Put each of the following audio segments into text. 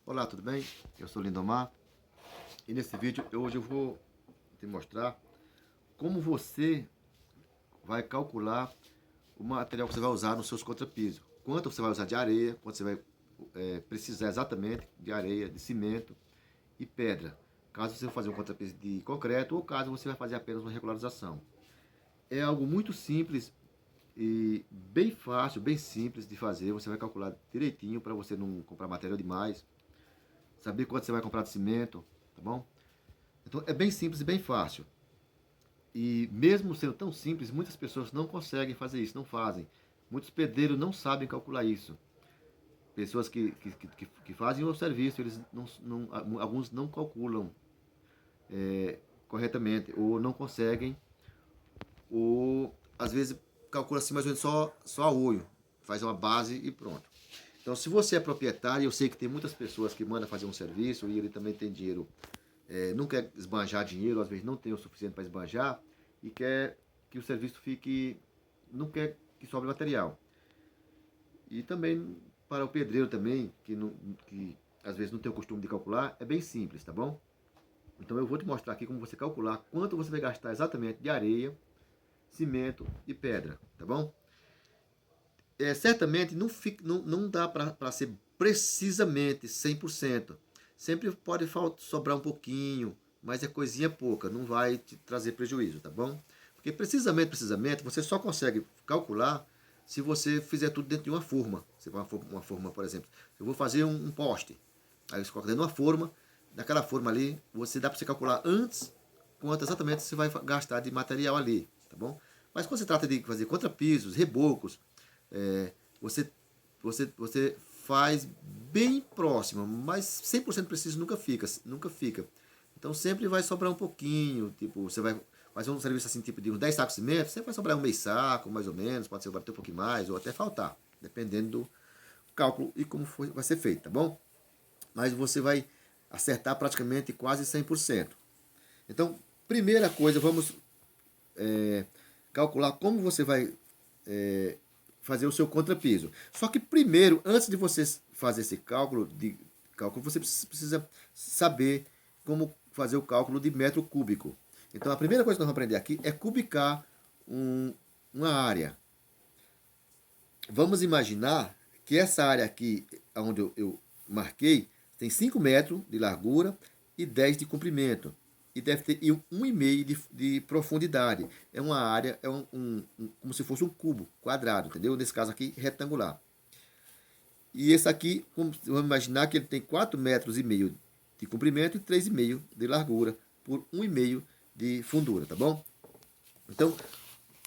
Olá, tudo bem? Eu sou Lindomar e nesse vídeo hoje eu vou te mostrar como você vai calcular o material que você vai usar nos seus contrapisos. Quanto você vai usar de areia, quanto você vai precisar exatamente de areia, de cimento e pedra. Caso você for fazer um contrapiso de concreto ou caso você vai fazer apenas uma regularização. É algo muito simples e bem fácil, bem simples de fazer. Você vai calcular direitinho para você não comprar material demais. Saber quanto você vai comprar de cimento, tá bom? Então é bem simples e bem fácil. E mesmo sendo tão simples, muitas pessoas não conseguem fazer isso, não fazem. Muitos pedreiros não sabem calcular isso. Pessoas que fazem o serviço, eles alguns não calculam corretamente, ou não conseguem, ou às vezes calcula assim mais ou menos só a olho, faz uma base e pronto. Então, se você é proprietário, eu sei que tem muitas pessoas que mandam fazer um serviço e ele também tem dinheiro, não quer esbanjar dinheiro, às vezes não tem o suficiente para esbanjar e quer que o serviço fique, não quer que sobre material. E também para o pedreiro também, que às vezes não tem o costume de calcular, é bem simples, tá bom? Então eu vou te mostrar aqui como você calcular quanto você vai gastar exatamente de areia, cimento e pedra, tá bom? Certamente não dá para ser precisamente 100%. Sempre pode sobrar um pouquinho, mas é coisinha pouca, não vai te trazer prejuízo, tá bom? Porque precisamente, você só consegue calcular se você fizer tudo dentro de uma forma. Você vai uma forma, por exemplo, eu vou fazer um poste, aí você coloca dentro de uma forma, naquela forma ali, dá para você calcular antes quanto exatamente você vai gastar de material ali, tá bom? Mas quando se trata de fazer contrapisos, rebocos, é, você, você faz bem próximo, mas 100% preciso nunca fica, nunca fica. Então sempre vai sobrar um pouquinho, tipo, você vai fazer um serviço assim, tipo de uns 10 sacos de cimento, sempre vai sobrar um meio saco, mais ou menos, pode ser até um pouquinho mais, ou até faltar, dependendo do cálculo e como vai ser feito, tá bom? Mas você vai acertar praticamente quase 100%. Então, primeira coisa, vamos calcular como você vai fazer o seu contrapiso. Só que primeiro, antes de você fazer esse cálculo, você precisa saber como fazer o cálculo de metro cúbico. Então a primeira coisa que nós vamos aprender aqui é cubicar uma área. Vamos imaginar que essa área aqui, onde eu marquei, tem 5 metros de largura e 10 de comprimento. E deve ter 1,5 de profundidade. É uma área, como se fosse um cubo quadrado, entendeu? Nesse caso aqui, retangular. E esse aqui, vamos imaginar que ele tem 4,5 metros de comprimento e 3,5 de largura por 1,5 de fundura, tá bom? Então,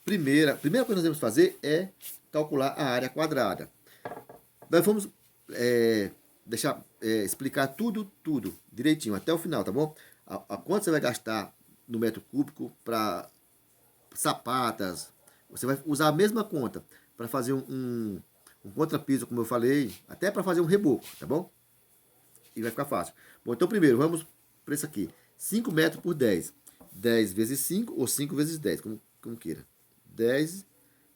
primeira coisa que nós temos que fazer é calcular a área quadrada. Nós vamos explicar tudo direitinho até o final, tá bom? A quanto você vai gastar no metro cúbico para sapatas. Você vai usar a mesma conta para fazer um contrapiso, como eu falei, até para fazer um reboco, tá bom? E vai ficar fácil. Bom, então primeiro, vamos para isso aqui. 5 metros por 10. 10 vezes 5 ou 5 vezes 10, como queira. 10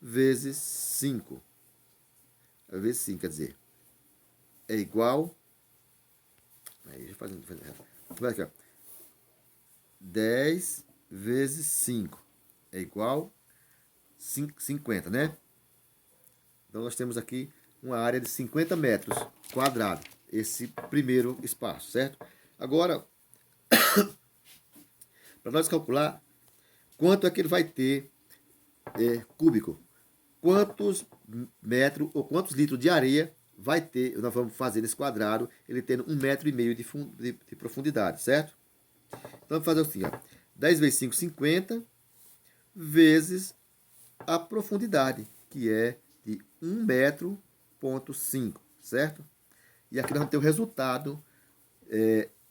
vezes 5. Vezes 5, quer dizer, é igual. Aí, vai aqui, ó. 10 vezes 5 é igual 50, né? Então nós temos aqui uma área de 50 metros quadrados, esse primeiro espaço, certo? Agora, para nós calcular quanto é que ele vai ter cúbico, quantos metros ou quantos litros de areia vai ter, nós vamos fazer nesse quadrado, ele tendo 1,5 metro de profundidade, certo? Então vamos fazer assim, ó, 10 vezes 5, 50, vezes a profundidade, que é de 1,5 metro, certo? E aqui nós vamos ter o resultado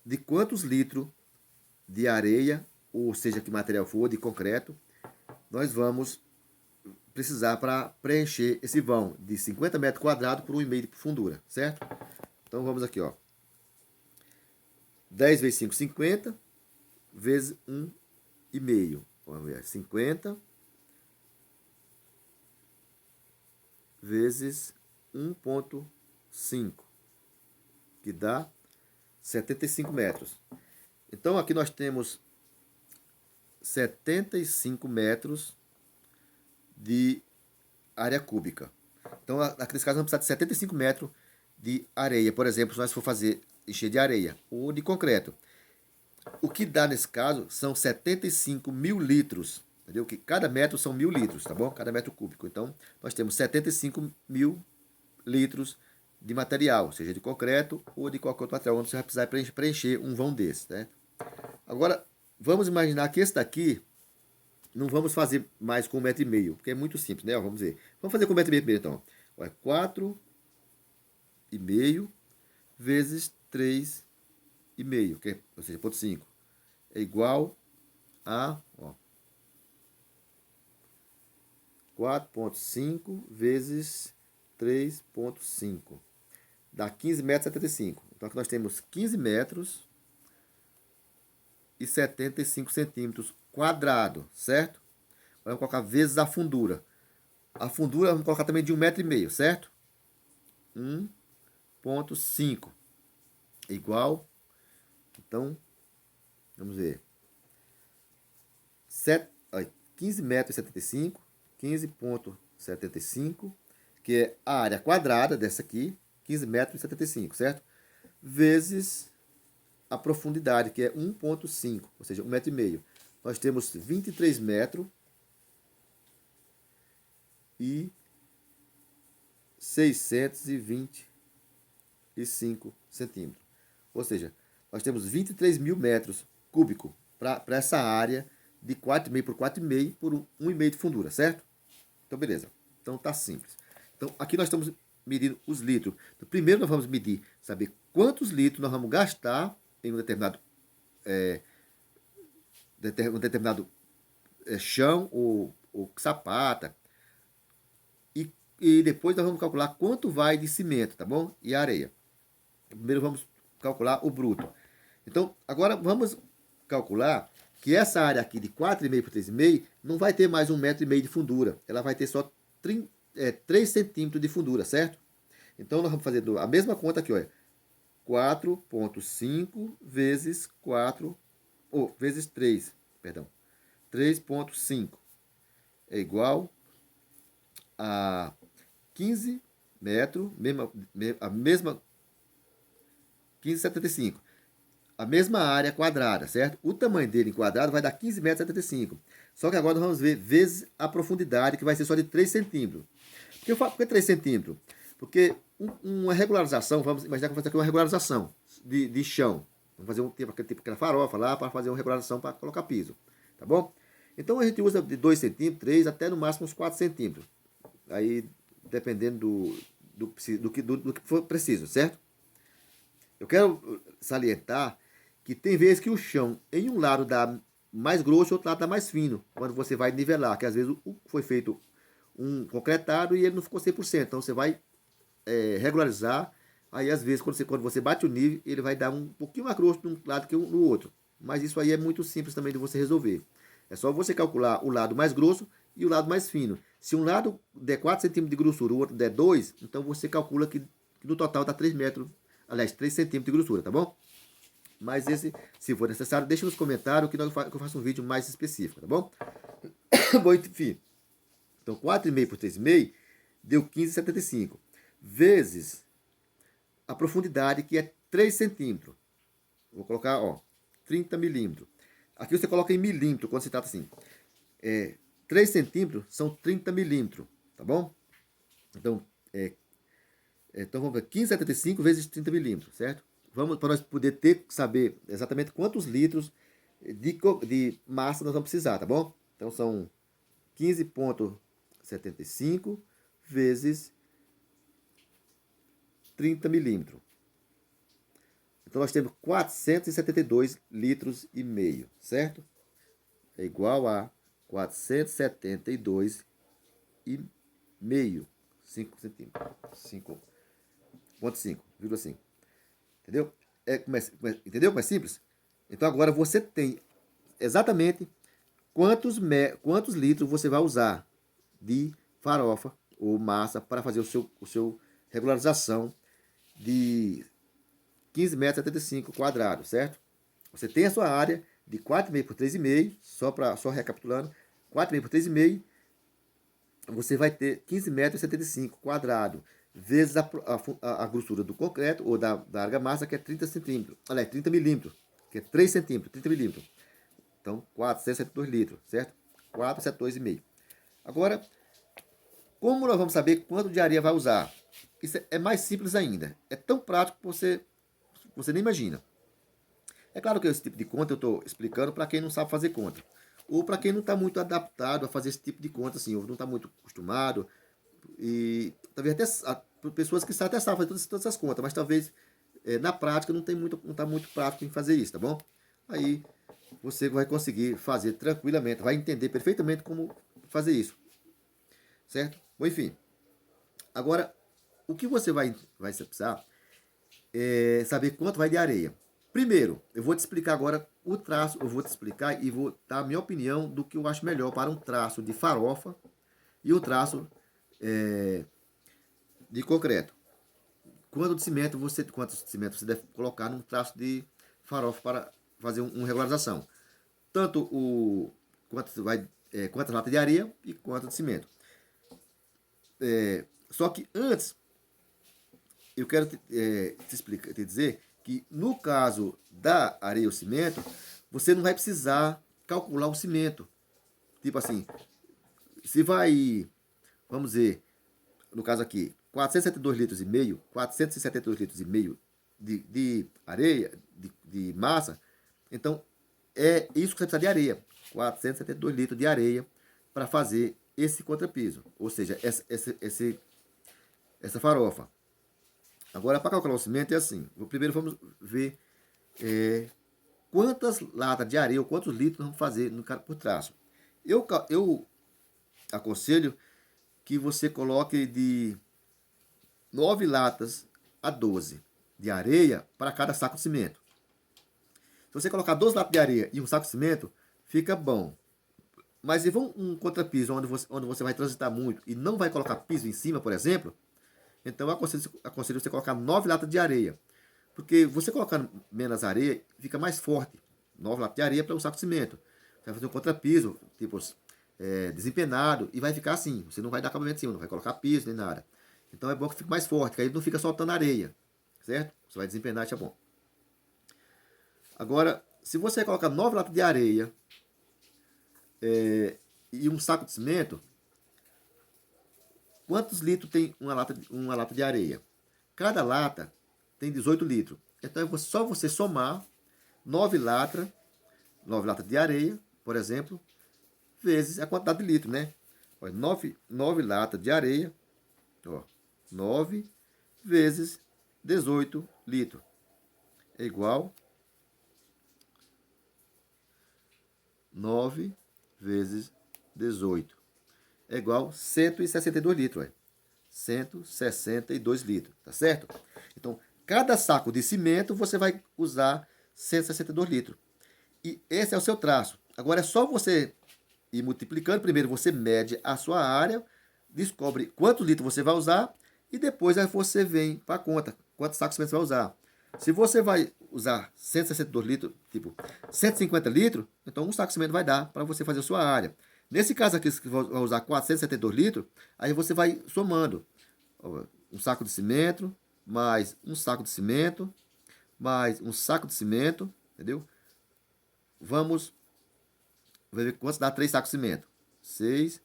de quantos litros de areia, ou seja, que material for, de concreto, nós vamos precisar para preencher esse vão de 50 metros quadrados por 1,5 de fundura, certo? Então vamos aqui, ó. 10 vezes 5, 50, vezes 1,5. Vamos ver, 50 vezes 1,5, que dá 75 metros. Então aqui nós temos 75 metros de área cúbica. Então, naqueles casos, vamos precisar de 75 metros de areia. Por exemplo, se nós for fazer encher de areia ou de concreto. O que dá nesse caso são 75 mil litros. Entendeu? Que cada metro são 1.000 litros, tá bom? Cada metro cúbico. Então, nós temos 75 mil litros de material, seja de concreto ou de qualquer outro material, onde você vai precisar preencher um vão desse, né? Agora, vamos imaginar que esse daqui não vamos fazer mais com 1,5 m, porque é muito simples, né? Vamos ver. Vamos fazer com 1,5 m primeiro, então. Olha, 4,5 vezes 3,5, que é, ou seja, 0,5, é igual a 4,5 vezes 3,5. Dá 15 metros e 75. Então aqui nós temos 15 metros e 75 centímetros quadrado, certo? Vamos colocar vezes a fundura. A fundura vamos colocar também de 1,5 m, certo? 1,5 igual. Então, vamos ver. 15 metros e 75, 15,75, que é a área quadrada dessa aqui, 15 metros e 75, certo? Vezes a profundidade, que é 1,5, ou seja, 1,5 m. Nós temos 23 metros e 625 centímetros. Ou seja, nós temos 23 mil metros cúbicos para essa área de 4,5 por 4,5 por 1,5 de fundura, certo? Então, beleza. Então, tá simples. Então, aqui nós estamos medindo os litros. Então, primeiro nós vamos medir, saber quantos litros nós vamos gastar em um determinado chão ou sapata. E depois nós vamos calcular quanto vai de cimento, tá bom? E areia. Primeiro vamos calcular o bruto. Então, agora vamos calcular que essa área aqui de 4,5 por 3,5 não vai ter mais 1,5 m de fundura. Ela vai ter só 3 centímetros de fundura, certo? Então, nós vamos fazer a mesma conta aqui, olha. 4,5 vezes 4, vezes 3, perdão. 3,5 é igual a 15 metros, a mesma 15,75. A mesma área quadrada, certo? O tamanho dele em quadrado vai dar 15 metros e 75. Só que agora nós vamos ver vezes a profundidade, que vai ser só de 3 centímetros. Por que 3 centímetros? Porque uma regularização, vamos imaginar que vamos fazer aqui uma regularização de chão. Vamos fazer aquela farofa lá para fazer uma regularização para colocar piso. Tá bom? Então a gente usa de 2 centímetros, 3 até no máximo uns 4 centímetros. Aí dependendo do que for preciso, certo? Eu quero salientar que tem vezes que o chão em um lado dá mais grosso e outro lado dá mais fino, quando você vai nivelar, que às vezes foi feito um concretado e ele não ficou 100%, então você vai regularizar, aí às vezes quando você bate o nível, ele vai dar um pouquinho mais grosso de um lado que no outro, mas isso aí é muito simples também de você resolver. É só você calcular o lado mais grosso e o lado mais fino. Se um lado der 4 centímetros de grossura, o outro der 2, então você calcula que no total dá 3 metros, aliás, 3 centímetros de grossura, tá bom? Mas se for necessário, deixa nos comentários que eu faço um vídeo mais específico, tá bom? Bom, enfim. Então, 4,5 por 3,5 deu 15,75. Vezes a profundidade, que é 3 centímetros. Vou colocar, 30 milímetros. Aqui você coloca em milímetro, quando se trata assim. 3 centímetros são 30 milímetros, tá bom? Então, vamos ver, 15,75 vezes 30 milímetros, certo? Vamos, para nós poder saber exatamente quantos litros de massa nós vamos precisar, tá bom? Então, são 15,75 vezes 30 milímetros. Então, nós temos 472 litros e meio, certo? É igual a 472 e meio, 5 centímetros, 5,5. Entendeu? Entendeu como é simples? Então agora você tem exatamente quantos litros você vai usar de farofa ou massa para fazer o seu regularização de 15 metros e 75 quadrados, certo? Você tem a sua área de 4,5 por 3,5, só recapitulando, 4,5 por 3,5, você vai ter 15 metros e 75 quadrados, vezes a grossura do concreto ou da argamassa, que é 30 centímetros, aliás, 30 milímetros, que é 3 centímetros, 30 milímetros. Então, 472 litros, certo? 472,5. Agora, como nós vamos saber quanto de areia vai usar? Isso é mais simples ainda. É tão prático que você nem imagina. É claro que esse tipo de conta eu estou explicando para quem não sabe fazer conta. Ou para quem não está muito adaptado a fazer esse tipo de conta, assim, ou não está muito acostumado. E talvez até pessoas que até sabem fazer todas essas contas, mas talvez na prática não está muito prático em fazer isso, tá bom? Aí você vai conseguir fazer tranquilamente, vai entender perfeitamente como fazer isso, certo? Bom, enfim, agora o que você vai precisar é saber quanto vai de areia. Primeiro, eu vou te explicar agora o traço, eu vou te explicar e vou dar a minha opinião do que eu acho melhor para um traço de farofa e o traço de concreto. Quanto de cimento você deve colocar num traço de farofa para fazer uma regularização? Tanto quantas latas de areia e quanto de cimento. Só que antes, eu quero te dizer que no caso da areia ou cimento, você não vai precisar calcular o cimento. Tipo assim, se vai, vamos dizer, no caso aqui, 472 litros e meio, 472 litros e meio de areia, de massa, então é isso que você precisa de areia. 472 litros de areia para fazer esse contrapiso, ou seja, essa farofa. Agora, para calcular o cimento é assim. Primeiro vamos ver quantas latas de areia ou quantos litros vamos fazer por traço. Eu aconselho que você coloque de 9 latas a 12 de areia para cada saco de cimento. Se você colocar 12 latas de areia e um saco de cimento, fica bom. Mas se for um contrapiso onde você vai transitar muito e não vai colocar piso em cima, por exemplo, então eu aconselho você colocar 9 latas de areia. Porque você colocando menos areia, fica mais forte. 9 latas de areia para um saco de cimento. Você vai fazer um contrapiso, tipo desempenado, e vai ficar assim. Você não vai dar acabamento em cima, não vai colocar piso nem nada. Então é bom que fique mais forte, que aí não fica soltando areia. Certo? Você vai desempenar, isso é bom. Agora, se você colocar 9 latas de areia e um saco de cimento, quantos litros tem uma lata de areia? Cada lata tem 18 litros. Então é só você somar 9 latas de areia, por exemplo, vezes a quantidade de litros, né? 9 latas de areia, 9 vezes 18 litros. É igual 9 vezes 18. É igual 162 litros. 162 litros, tá certo? Então, cada saco de cimento você vai usar 162 litros. E esse é o seu traço. Agora é só você ir multiplicando. Primeiro você mede a sua área, descobre quantos litros você vai usar e depois aí você vem para a conta quantos sacos de cimento você vai usar. Se você vai usar 162 litros, tipo 150 litros, então um saco de cimento vai dar para você fazer a sua área. Nesse caso aqui, você vai usar 472 litros, aí você vai somando um saco de cimento, mais um saco de cimento, mais um saco de cimento, entendeu? Vamos ver quantos dá 3 sacos de cimento. 6,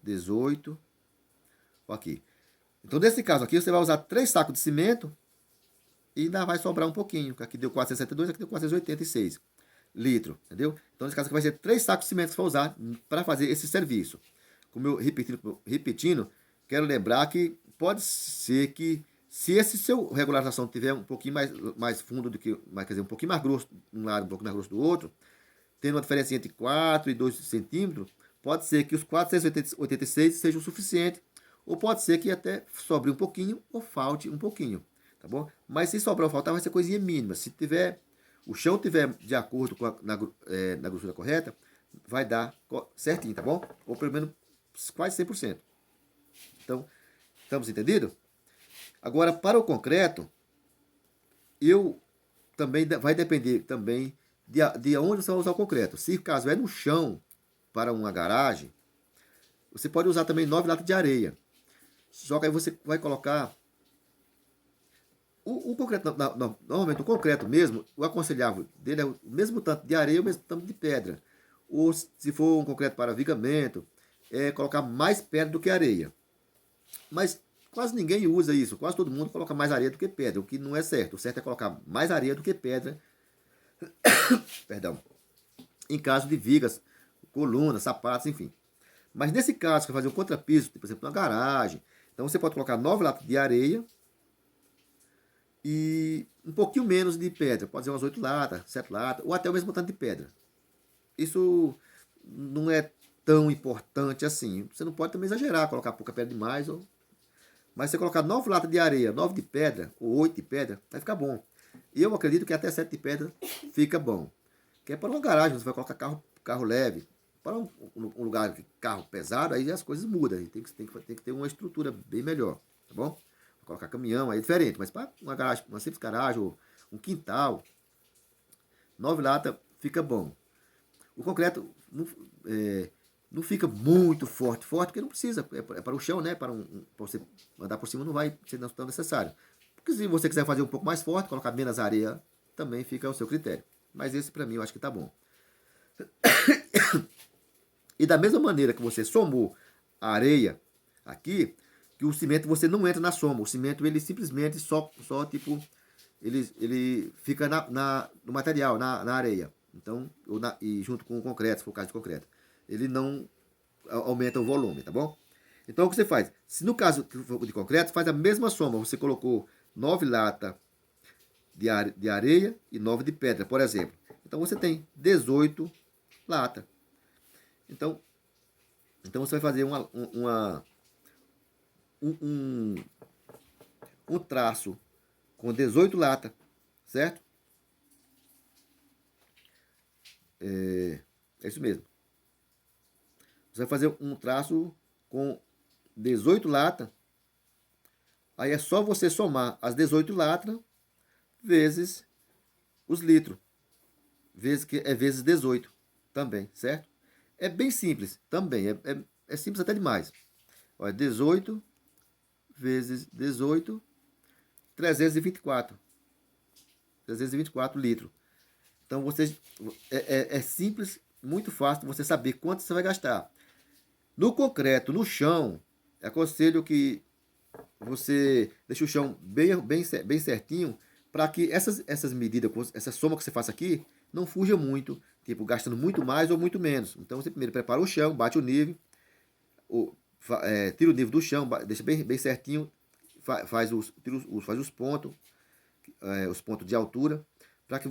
18, aqui. Então, nesse caso aqui, você vai usar 3 sacos de cimento e ainda vai sobrar um pouquinho. Aqui deu 462, aqui deu 486 litros, entendeu? Então, nesse caso aqui vai ser 3 sacos de cimento que você vai usar para fazer esse serviço. Como eu repetindo, quero lembrar que pode ser que se esse seu regularização tiver um pouquinho mais fundo do que, quer dizer, um pouquinho mais grosso de um lado, um pouquinho mais grosso do outro, tendo uma diferença entre 4 e 2 centímetros, pode ser que os 486 sejam o suficiente, ou pode ser que até sobre um pouquinho ou falte um pouquinho, tá bom? Mas se sobrar ou faltar, vai ser coisinha mínima. Se o chão tiver de acordo com na grossura correta, vai dar certinho, tá bom? Ou pelo menos quase 100%. Então, estamos entendidos? Agora, para o concreto, eu também vai depender também de onde você vai usar o concreto. Se caso é no chão, para uma garagem, você pode usar também 9 latas de areia. Só que aí você vai colocar o concreto, normalmente o concreto mesmo, o aconselhável dele é o mesmo tanto de areia, o mesmo tanto de pedra. Ou se for um concreto para vigamento, é colocar mais pedra do que areia. Mas quase ninguém usa isso, quase todo mundo coloca mais areia do que pedra, o que não é certo. O certo é colocar mais areia do que pedra, perdão, em caso de vigas, colunas, sapatos, enfim. Mas nesse caso, você vai fazer um contrapiso, por exemplo, na garagem, então você pode colocar 9 latas de areia e um pouquinho menos de pedra. Pode ser umas 8 latas, 7 latas, ou até o mesmo tanto de pedra. Isso não é tão importante assim. Você não pode também exagerar, colocar pouca pedra demais. Mas se você colocar 9 latas de areia, 9 de pedra, ou 8 de pedra, vai ficar bom. E eu acredito que até 7 de pedra fica bom. Que é para uma garagem, você vai colocar carro leve. Para um lugar de carro pesado, aí as coisas mudam. Tem que ter uma estrutura bem melhor, tá bom? Colocar caminhão, aí é diferente. Mas para uma garagem, uma simples garagem, ou um quintal, 9 latas fica bom. O concreto não fica muito forte, porque não precisa. É para o chão, né? Para você andar por cima não vai ser tão necessário. Porque se você quiser fazer um pouco mais forte, colocar menos areia, também fica ao seu critério. Mas esse para mim eu acho que tá bom. E da mesma maneira que você somou a areia aqui, que o cimento você não entra na soma. O cimento ele simplesmente só tipo, ele fica no material, na areia. Então, e junto com o concreto, se for o caso de concreto. Ele não aumenta o volume, tá bom? Então o que você faz? Se no caso de concreto, faz a mesma soma. Você colocou 9 latas de areia e 9 de pedra, por exemplo. Então você tem 18 latas. Então você vai fazer um traço com 18 latas, certo? É isso mesmo. Você vai fazer um traço com 18 latas. Aí é só você somar as 18 latas vezes os litros. Vezes 18 também, certo? É bem simples também. É simples até demais. Olha, 18 vezes 18, 324. 324 litros. Então é simples, muito fácil você saber quanto você vai gastar. No concreto, no chão, aconselho que você deixe o chão bem certinho para que essas medidas, essa soma que você faça aqui, não fuja muito, tipo, gastando muito mais ou muito menos. Então você primeiro prepara o chão, bate o nível, tira o nível do chão, deixa bem certinho, faz os pontos, os pontos de altura, para que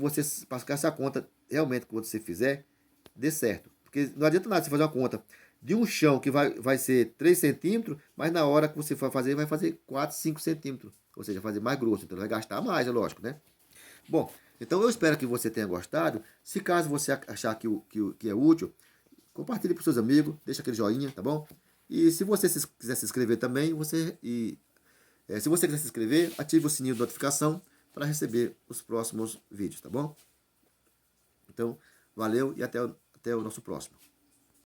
essa conta, realmente, quando você fizer, dê certo. Porque não adianta nada você fazer uma conta de um chão que vai ser 3 centímetros, mas na hora que você for fazer, vai fazer 4, 5 centímetros. Ou seja, fazer mais grosso. Então vai gastar mais, é lógico, né? Bom, então eu espero que você tenha gostado. Se caso você achar que é útil, compartilhe para os seus amigos, deixa aquele joinha, tá bom? E se você quiser se inscrever também, se você quiser se inscrever, ative o sininho de notificação para receber os próximos vídeos, tá bom? Então, valeu e até o nosso próximo.